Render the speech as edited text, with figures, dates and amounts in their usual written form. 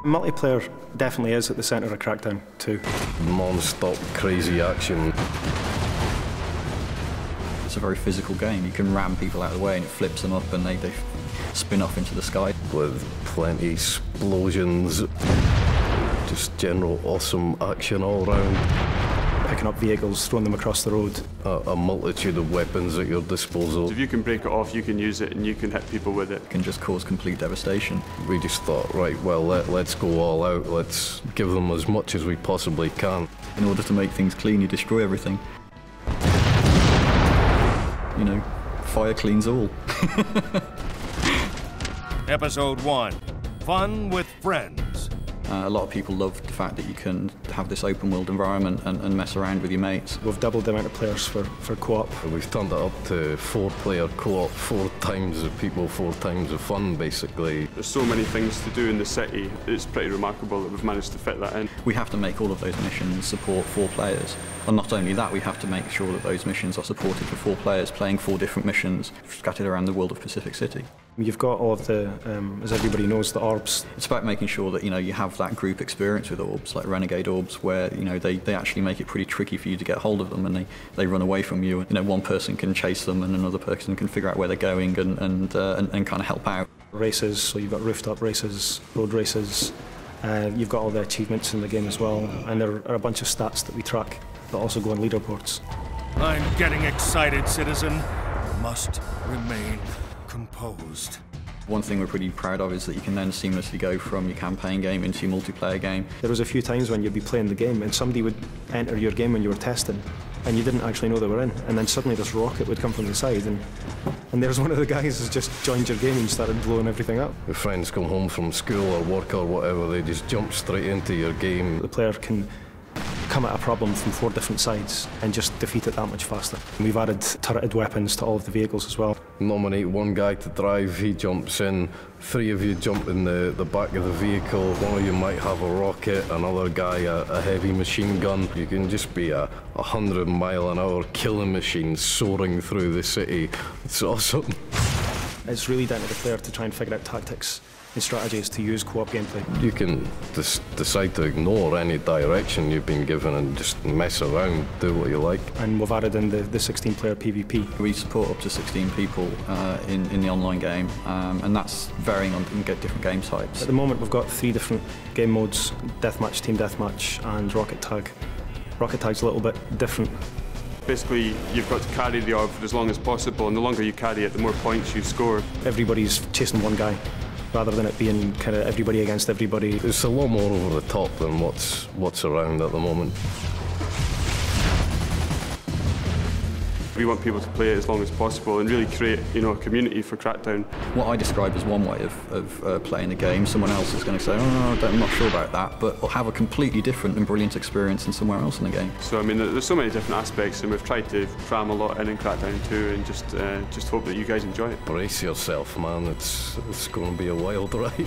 Multiplayer definitely is at the centre of Crackdown 2. Non-stop crazy action. It's a very physical game. You can ram people out of the way and it flips them up and they spin off into the sky. With plenty explosions. Just general awesome action all round. Picking up vehicles, throwing them across the road. A multitude of weapons at your disposal. If you can break it off, you can use it and you can hit people with it. It can just cause complete devastation. We just thought, right, well, let's go all out. Let's give them as much as we possibly can. In order to make things clean, you destroy everything. You know, fire cleans all. Episode 1, Fun with Friends. A lot of people love the fact that you can have this open world environment and mess around with your mates. We've doubled the amount of players for co-op. We've turned it up to 4-player co-op, 4 times the people, 4 times the fun, basically. There's so many things to do in the city, it's pretty remarkable that we've managed to fit that in. We have to make all of those missions support 4 players. And not only that, we have to make sure that those missions are supported for 4 players playing 4 different missions scattered around the world of Pacific City. You've got all of the, as everybody knows, the orbs. It's about making sure that, you know, you have that group experience with orbs, like renegade orbs, where, you know, they actually make it pretty tricky for you to get hold of them and they run away from you. You know, one person can chase them and another person can figure out where they're going and kind of help out. Races, so you've got rooftop races, road races. You've got all the achievements in the game as well, and there are a bunch of stats that we track that also go on leaderboards. I'm getting excited, citizen. Must remain composed. One thing we're pretty proud of is that you can then seamlessly go from your campaign game into your multiplayer game. There was a few times when you'd be playing the game and somebody would enter your game when you were testing and you didn't actually know they were in, and then suddenly this rocket would come from the side and there's one of the guys who's just joined your game and started blowing everything up. Your friends come home from school or work or whatever, they just jump straight into your game. The player can come at a problem from 4 different sides and just defeat it that much faster. We've added turreted weapons to all of the vehicles as well. Nominate one guy to drive, he jumps in, 3 of you jump in the back of the vehicle, one of you might have a rocket, another guy a heavy machine gun. You can just be a 100-mile-an-hour killing machine soaring through the city. It's awesome. It's really down to the player to try and figure out tactics and strategies to use co-op gameplay. You can decide to ignore any direction you've been given and just mess around, do what you like. And we've added in the 16-player PvP. We support up to 16 people in the online game, and that's varying on different game types. At the moment we've got 3 different game modes: Deathmatch, Team Deathmatch and Rocket Tag. Rocket Tag's a little bit different. Basically, you've got to carry the orb for as long as possible, and the longer you carry it, the more points you score. Everybody's chasing one guy, rather than it being kind of everybody against everybody. It's a lot more over the top than what's around at the moment. We want people to play it as long as possible and really create, you know, a community for Crackdown. What I describe as one way of playing the game, someone else is going to say, oh, I'm not sure about that, but will have a completely different and brilliant experience than somewhere else in the game. So, I mean, there's so many different aspects, and we've tried to cram a lot in Crackdown 2 and just hope that you guys enjoy it. Brace yourself, man. It's going to be a wild ride.